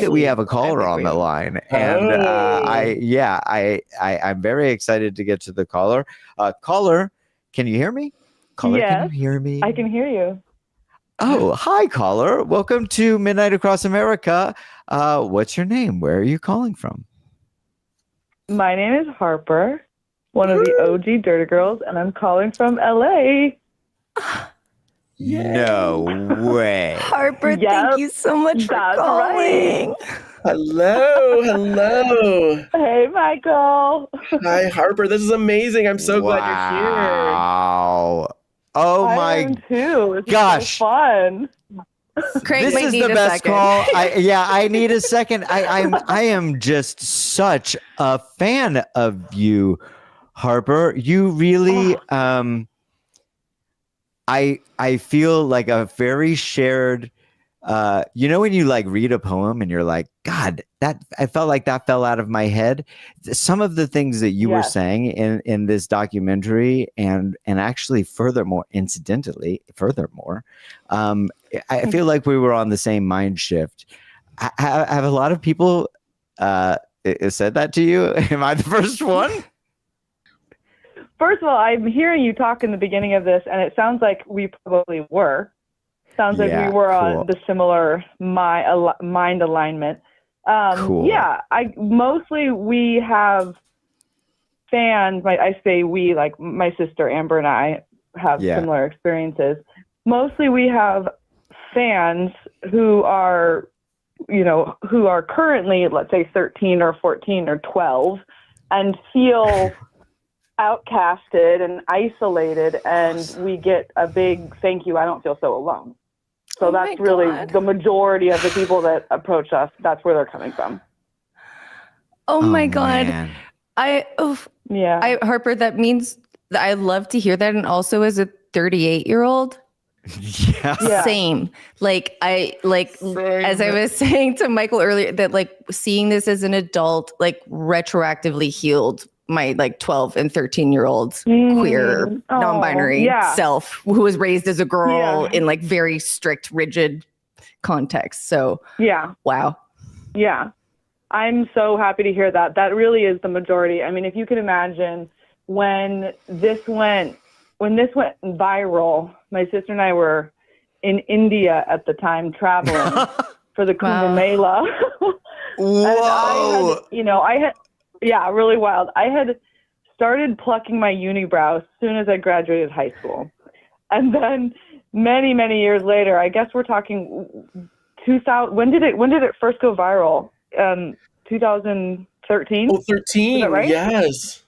that we have a caller on the line, and I'm very excited to get to the caller. Caller, can you hear me? Caller, yes, can you hear me? I can hear you. Oh, hi, caller. Welcome to Midnight Across America. What's your name? Where are you calling from? My name is Harper, one of the OG Dirty Girls, and I'm calling from LA. No way. Harper, thank you so much for calling. Right. Hello. Hey, Michael. Hi, Harper. This is amazing. I'm so glad you're here. Wow. Oh I am too. It's gosh. so fun. Craig, this is the best call. I need a second. I am just such a fan of you, Harper. You really I feel like a very shared when you like read a poem and you're like, God, that I felt like that fell out of my head. Some of the things that you were saying in this documentary and actually incidentally, I feel like we were on the same mind shift. Have a lot of people said that to you? Am I the first one? First of all, I'm hearing you talk in the beginning of this, and it sounds like we probably were. Sounds like we were on the similar mind alignment. Cool. Yeah, mostly we have fans. I say we, like my sister Amber and I have similar experiences. Mostly we have fans who are currently, let's say, 13 or 14 or 12 and feel outcasted and isolated, and we get a big thank you. I don't feel so alone. So that's really the majority of the people that approach us. That's where they're coming from. Oh my God. Man. Harper, that means I love to hear that. And also as a 38-year-old, same. As I was saying to Michael earlier, that like seeing this as an adult, like retroactively healed my like 12 and 13-year-old queer non-binary self who was raised as a girl in like very strict, rigid context. So wow. Yeah. I'm so happy to hear that. That really is the majority. I mean, if you can imagine when this went viral, my sister and I were in India at the time traveling for the Kumbh Mela. Whoa. I had really wild. I had started plucking my unibrow as soon as I graduated high school. And then many, many years later, I guess we're talking 2000. When did it first go viral? 2013? Oh, 13. Is that right? Yes.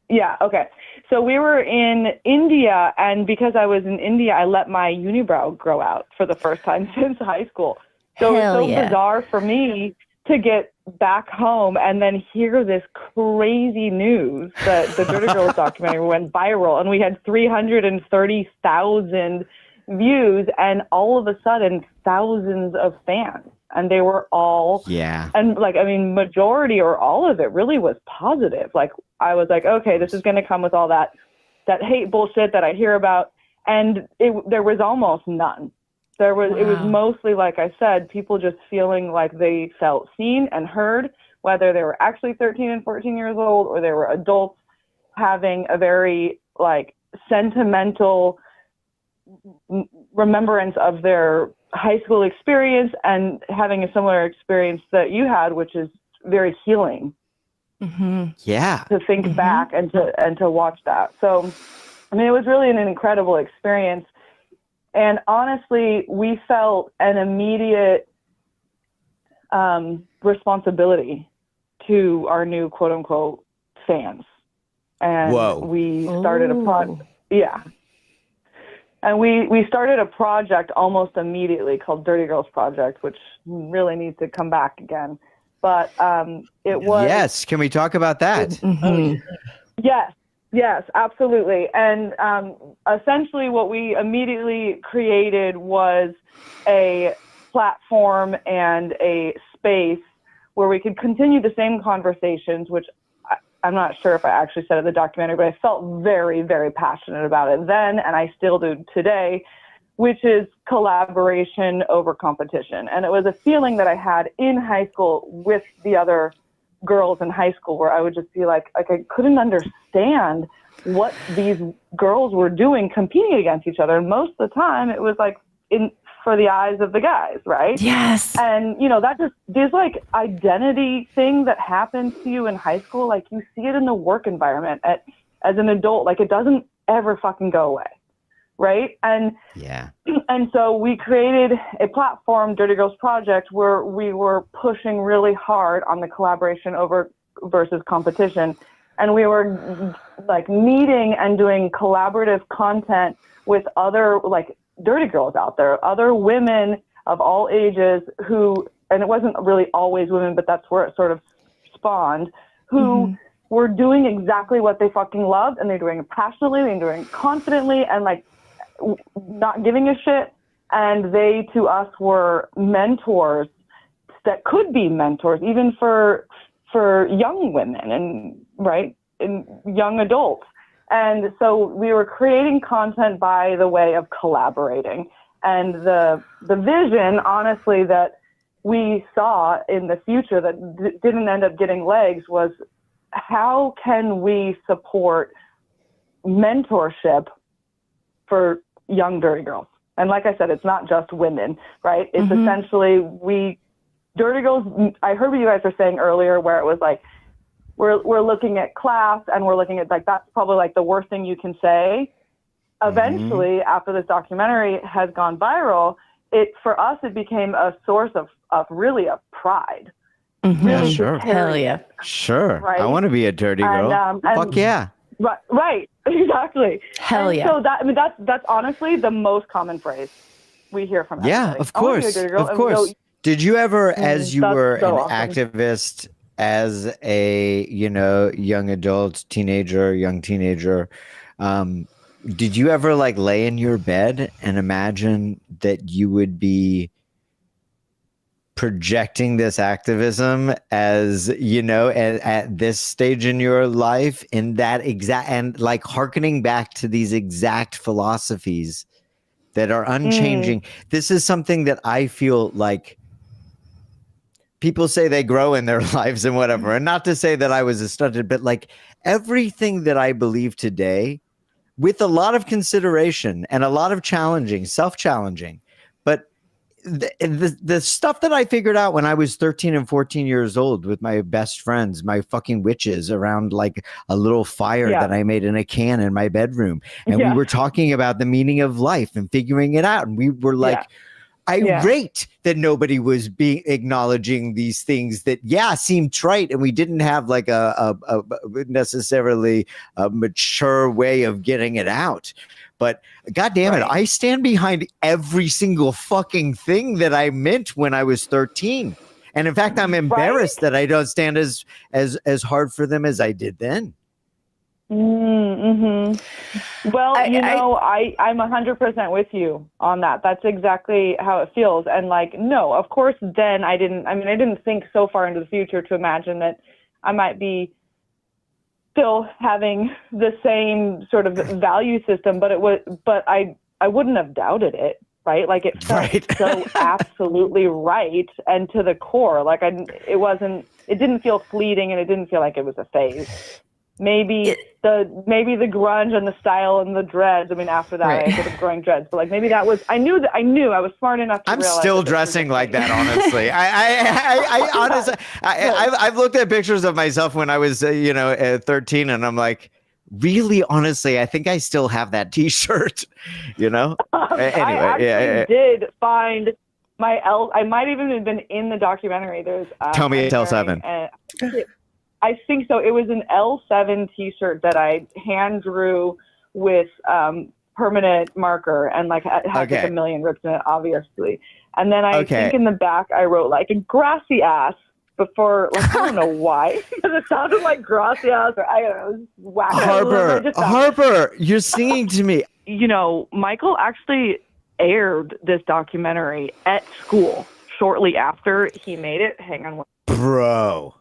Yeah. Okay. So we were in India, and because I was in India, I let my unibrow grow out for the first time since high school. So it was so bizarre for me to get back home and then hear this crazy news that the Dirty Girls documentary went viral, and we had 330,000 views, and all of a sudden thousands of fans, and they were all and majority or all of it really was positive. Like I was like, okay, this is going to come with all that hate bullshit that I hear about, and there was almost none. It was mostly, like I said, people just feeling like they felt seen and heard, whether they were actually 13 and 14 years old or they were adults having a very like sentimental remembrance of their high school experience and having a similar experience that you had, which is very healing. Mm-hmm. Yeah. To think back and to watch that. So, I mean, it was really an incredible experience. And honestly, we felt an immediate responsibility to our new quote unquote fans. And we started a project. Yeah. And we started a project almost immediately called Dirty Girls Project, which really needs to come back again. But it was... Yes, can we talk about that? Mm-hmm. Yes, absolutely. And essentially what we immediately created was a platform and a space where we could continue the same conversations, which I'm not sure if I actually said in the documentary, but I felt very, very passionate about it then, and I still do today, which is collaboration over competition. And it was a feeling that I had in high school with the other girls in high school, where I would just be like I couldn't understand what these girls were doing competing against each other. And most of the time it was like for the eyes of the guys, right? Yes. And, you know, that just, there's like identity thing that happens to you in high school. Like you see it in the work environment as an adult, like it doesn't ever fucking go away. Right. And so we created a platform, Dirty Girls Project, where we were pushing really hard on the collaboration versus competition. And we were like meeting and doing collaborative content with other like dirty girls out there, other women of all ages who, and it wasn't really always women, but that's where it sort of spawned, who were doing exactly what they fucking loved, and they're doing it passionately, and doing it confidently, and like not giving a shit. And they, to us, were mentors that could be mentors even for young women and young adults. And so we were creating content by the way of collaborating. And the vision, honestly, that we saw in the future that didn't end up getting legs was, how can we support mentorship for young dirty girls? And like I said, it's not just women, right? It's essentially dirty girls. I heard what you guys were saying earlier, where it was like, we're looking at class, and we're looking at like, that's probably like the worst thing you can say. Eventually, after this documentary has gone viral, for us, it became a source of really of pride. Yeah, sure. Hell yeah. Sure. Right? I want to be a dirty girl. Fuck yeah. Right. Exactly. Hell yeah. So that's honestly the most common phrase we hear from everybody. Yeah, of course. Of course. Did you ever, as you were an activist, as a, young adult, young teenager, did you ever like lay in your bed and imagine that you would be projecting this activism as, at this stage in your life, in that exact, and like hearkening back to these exact philosophies that are unchanging? This is something that I feel like people say they grow in their lives and whatever. And not to say that I was stunted, but like everything that I believe today, with a lot of consideration and a lot of self-challenging, but the stuff that I figured out when I was 13 and 14 years old with my best friends, my fucking witches, around like a little fire that I made in a can in my bedroom. And we were talking about the meaning of life and figuring it out. And we were like, irate that nobody was acknowledging these things that seemed trite, and we didn't have like a necessarily a mature way of getting it out. But God damn it, I stand behind every single fucking thing that I meant when I was 13. And in fact, I'm embarrassed that I don't stand as hard for them as I did then. Well, I'm 100% with you on that. That's exactly how it feels. And like, no, of course, then I didn't think so far into the future to imagine that I might be still having the same sort of value system, but I wouldn't have doubted it. Right. Like it felt so absolutely right. And to the core, like it didn't feel fleeting, and it didn't feel like it was a phase. Maybe the grunge and the style and the dreads. I mean, after that, I ended up growing dreads. But like, maybe that was. I knew I was smart enough to realize. I'm still dressing like that, honestly. I honestly, I've looked at pictures of myself when I was, 13, and I'm like, really, honestly, I think I still have that T-shirt. Anyway, I did find my L. I might even have been in the documentary. There's tell me it's L7. I think so. It was an L7 T-shirt that I hand drew with permanent marker, and like had like a million rips in it, obviously. And then I think in the back I wrote like a grassy ass before. Like, I don't know why, because it sounded like grassy ass, or I don't know. It was wacky. Harper, you're singing to me. Michael actually aired this documentary at school shortly after he made it. Hang on, bro.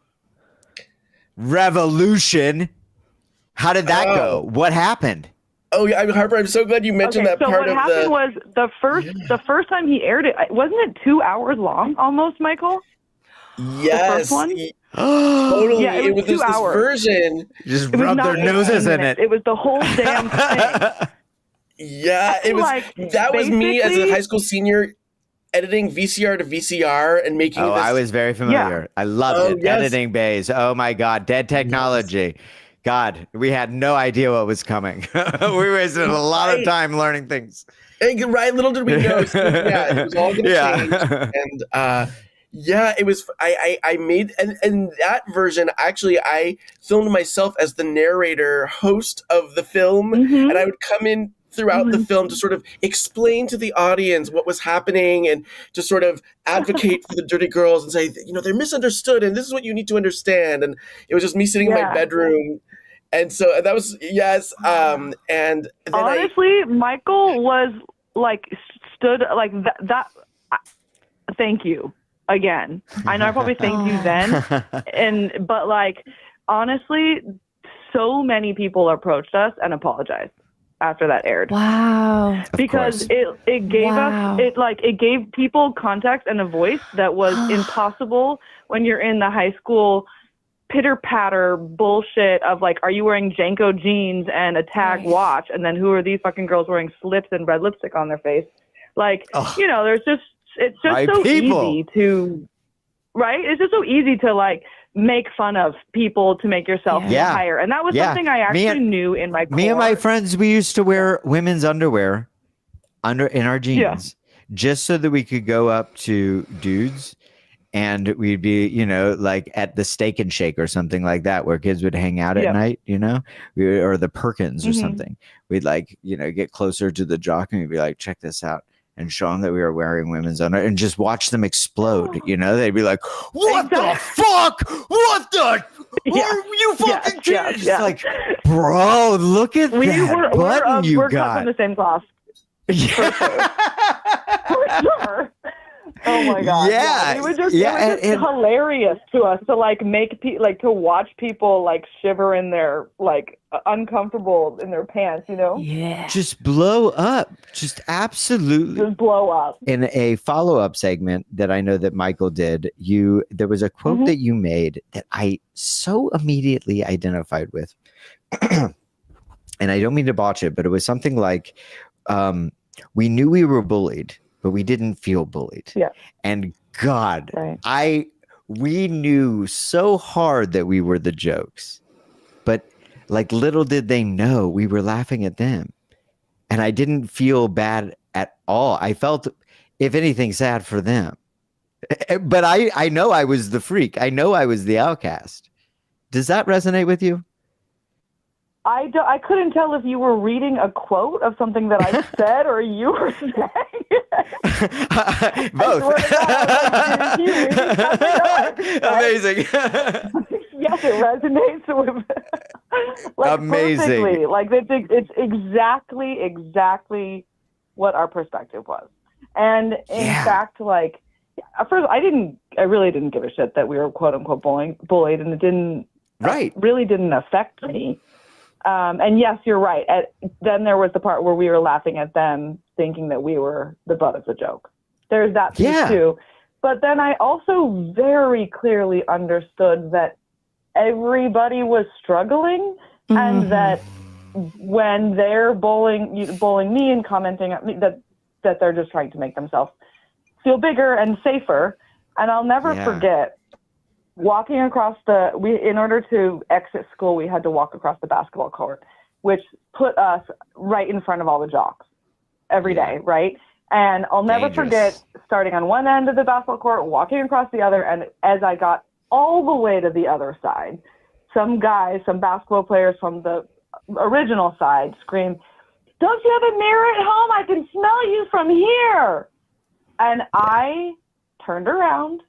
Revolution. How did that go? What happened? Oh yeah, Harper, I'm so glad you mentioned that part of the. So what happened was the first time he aired it, wasn't it 2 hours long almost, Michael? Yes. The first one? Totally. Yeah, it was 2 hours. This version. Just rub their noses in it. It was the whole damn thing. Yeah, it was. Like, that was me as a high school senior editing VCR to VCR and making. I was very familiar. Yeah. I loved it. Yes. Editing bays. Oh my God, dead technology. Yes. God, we had no idea what was coming. We wasted a lot of time learning things. Right, little did we know. So, it was all going to change. And it was. I made and that version. Actually, I filmed myself as the narrator, host of the film, and I would come in throughout the film to sort of explain to the audience what was happening and to sort of advocate for the dirty girls and say, they're misunderstood and this is what you need to understand. And it was just me sitting in my bedroom. And so that was, and then honestly, Michael was like, stood like that. Thank you again. I know I probably thanked you then. But like, honestly, so many people approached us and apologized after that aired. Wow. Because it gave us, it gave people context and a voice that was impossible when you're in the high school pitter patter bullshit of like, are you wearing Janko jeans and a tag watch? And then who are these fucking girls wearing slips and red lipstick on their face? Like, there's just, it's just so easy to, right? It's just so easy to like make fun of people to make yourself higher. And that was something I actually knew in my core. Me and my friends, we used to wear women's underwear in our jeans just so that we could go up to dudes and we'd be, like at the Steak and Shake or something like that, where kids would hang out at night, or the Perkins or something. We'd like, get closer to the jock and we'd be like, check this out. And show them that we were wearing women's underwear and just watch them explode. They'd be like, what the fuck? What the? Are you fucking kidding? It's like, bro, look at that button you got. We're got. from the same class. For sure. Oh my God. Yeah. It was just hilarious to us to like make to watch people like shiver in their like uncomfortable in their pants, Yeah. Just blow up. Just absolutely. Just blow up. In a follow-up segment that I know that Michael did, there was a quote that you made that I so immediately identified with. And I don't mean to botch it, but it was something like, we knew we were bullied, but we didn't feel bullied. Yeah. And God, we knew so hard that we were the jokes, but like little did they know we were laughing at them. And I didn't feel bad at all. I felt, if anything, sad for them. But I know I was the freak. I know I was the outcast. Does that resonate with you? I couldn't tell if you were reading a quote of something that I said or you were saying it. Both. Amazing. Yes, it resonates with like amazing. Perfectly. Like it's exactly what our perspective was. And in fact, like at first I really didn't give a shit that we were quote unquote bullied, and it really didn't affect me. And yes, you're right. Then there was the part where we were laughing at them, thinking that we were the butt of the joke. There's that piece too. But then I also very clearly understood that everybody was struggling, and that when they're bullying me and commenting at me, that they're just trying to make themselves feel bigger and safer. And I'll never forget walking across in order to exit school, we had to walk across the basketball court, which put us right in front of all the jocks every day, right? And I'll never forget starting on one end of the basketball court, walking across the other, and as I got all the way to the other side, some basketball players from the original side screamed, "Don't you have a mirror at home? I can smell you from here." And I turned around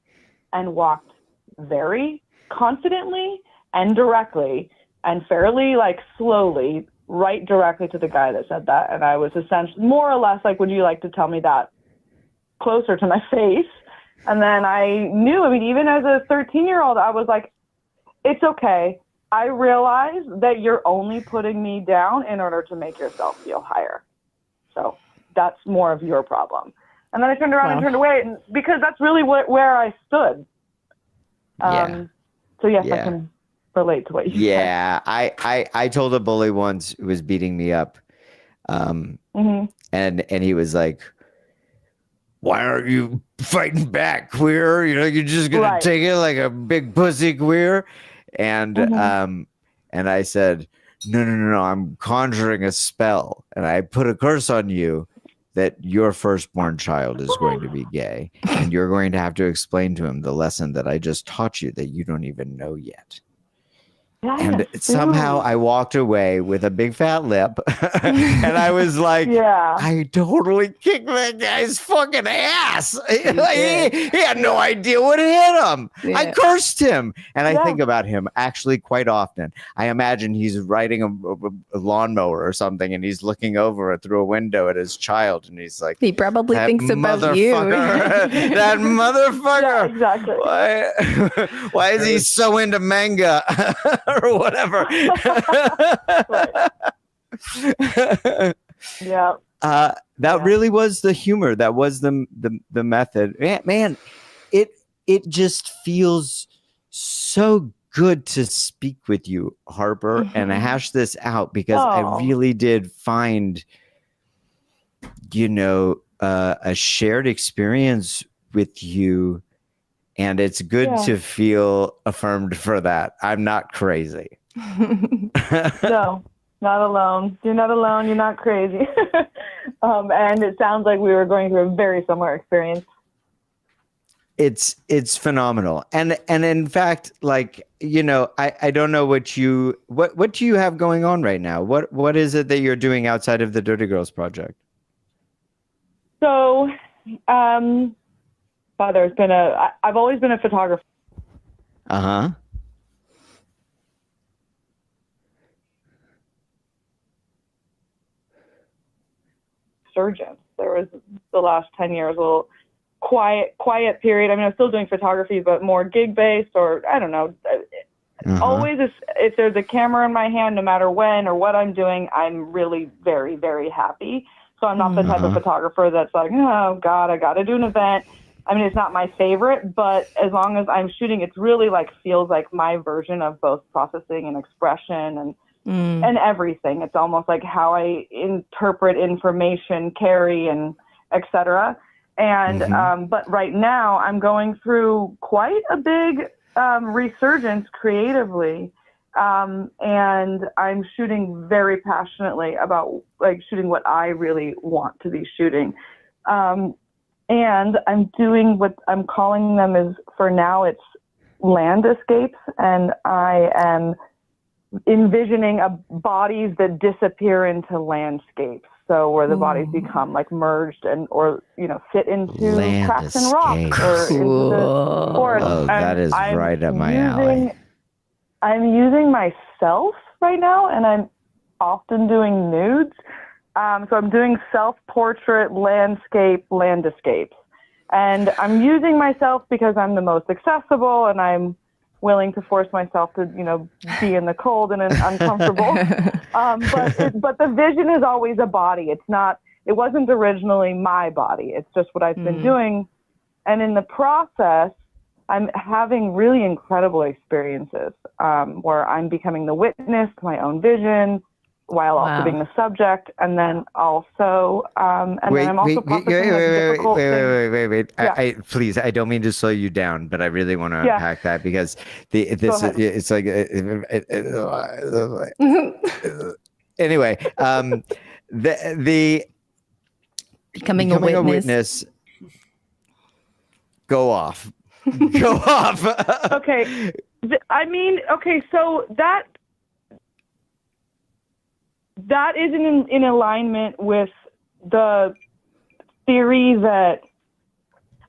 and walked very confidently and directly and fairly like slowly right directly to the guy that said that. And I was essentially more or less like, would you like to tell me that closer to my face? And then I knew, even as a 13-year-old, I was like, it's okay. I realize that you're only putting me down in order to make yourself feel higher. So that's more of your problem. And then I turned around and turned away, and because that's really where I stood. So yes, I can relate to what you said. I told a bully once who was beating me up, and he was like, "Why aren't you fighting back, queer? You know, you're just gonna take it like a big pussy, queer." And and I said, no, I'm conjuring a spell, and I put a curse on you that your firstborn child is going to be gay, and you're going to have to explain to him the lesson that I just taught you that you don't even know yet. And somehow I walked away with a big fat lip, and I was like, I totally kicked that guy's fucking ass. He had no idea what hit him. I cursed him. And I think about him actually quite often. I imagine he's riding a lawnmower or something, and he's looking over it through a window at his child, and he's like, he probably thinks about you. That motherfucker. Yeah, exactly. Why is he so into manga? Or whatever. That really was the humor. That was the method. Man, it just feels so good to speak with you, Harper, and hash this out, because I really did find, a shared experience with you. And it's good to feel affirmed for that. I'm not crazy. No, not alone. You're not alone. You're not crazy. And it sounds like we were going through a very similar experience. It's phenomenal. And in fact, like, I don't know what do you have going on right now? What is it that you're doing outside of the Dirty Girls project? So, I've always been a photographer. Surgeon. There was the last 10 years, a little quiet period. I mean, I'm still doing photography, but more gig based, or I don't know. Always, if there's a camera in my hand, no matter when or what I'm doing, I'm really very, very happy. So I'm not the type of photographer that's like, oh God, I got to do an event. I mean, it's not my favorite, but as long as I'm shooting, it's really feels like my version of both processing and expression and everything. It's almost like how I interpret information, carry, and etc. And but right now, I'm going through quite a big resurgence creatively, and I'm shooting very passionately about shooting what I really want to be shooting. And I'm doing what I'm calling them is, for now, it's land escapes. And I am envisioning bodies that disappear into landscapes. So where the bodies become merged or fit into cracks and rocks or into the forest. Oh, that is right up my alley. I'm using myself right now, and I'm often doing nudes. So I'm doing self-portrait, landscape, land escapes. And I'm using myself because I'm the most accessible, and I'm willing to force myself to, be in the cold and uncomfortable. But the vision is always a body. It wasn't originally my body. It's just what I've been doing. And in the process, I'm having really incredible experiences where I'm becoming the witness to my own vision, while also being the subject, and then also, then I'm also processing difficult things. Wait. Please, I don't mean to slow you down, but I really want to unpack that, because it's like anyway. The becoming a witness. Go off. Go off. Okay. So that is in alignment with the theory that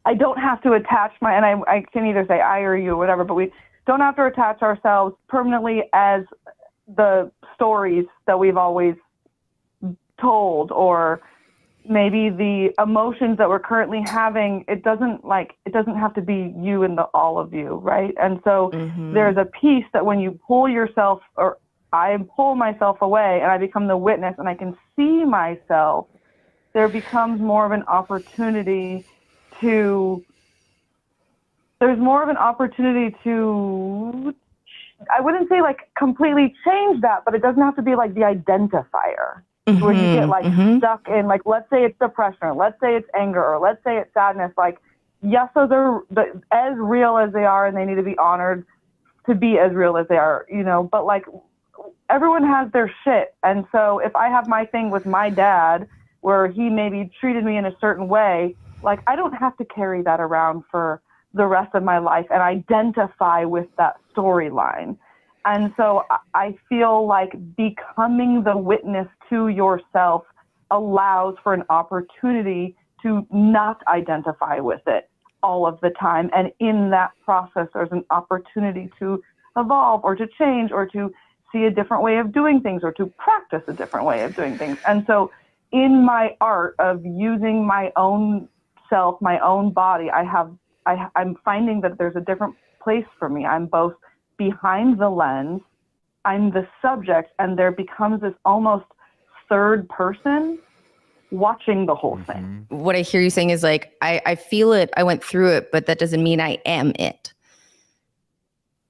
I don't have to attach and I can either say I or you or whatever, but we don't have to attach ourselves permanently as the stories that we've always told, or, maybe the emotions that we're currently having, it doesn't have to be you and the all of you, right? And so there's a piece that when you pull yourself, or I pull myself away and I become the witness and I can see myself, there becomes more of an opportunity to, I wouldn't say like completely change that, but it doesn't have to be like the identifier. Where you get like stuck in, like, let's say it's depression, or let's say it's anger, or let's say it's sadness. Like, yes, those are as real as they are, and they need to be honored to be as real as they are, you know. But like, everyone has their shit, and so if I have my thing with my dad, where he maybe treated me in a certain way, like, I don't have to carry that around for the rest of my life and identify with that storyline. And so I feel like becoming the witness to yourself allows for an opportunity to not identify with it all of the time. And in that process, there's an opportunity to evolve or to change or to see a different way of doing things or to practice a different way of doing things. And so in my art of using my own self, my own body, I'm finding that there's a different place for me. I'm both behind the lens, I'm the subject, and there becomes this almost third person watching the whole thing. What I hear you saying is like, I feel it, I went through it, but that doesn't mean I am it.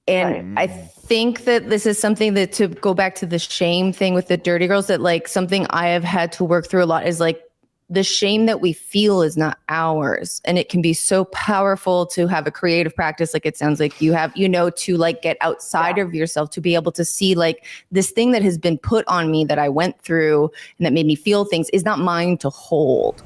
And I think that this is something that, to go back to the shame thing with the Dirty Girls, that like something I have had to work through a lot is like, the shame that we feel is not ours. And it can be so powerful to have a creative practice. Like it sounds like you have, to like get outside of yourself, to be able to see like this thing that has been put on me that I went through and that made me feel things is not mine to hold.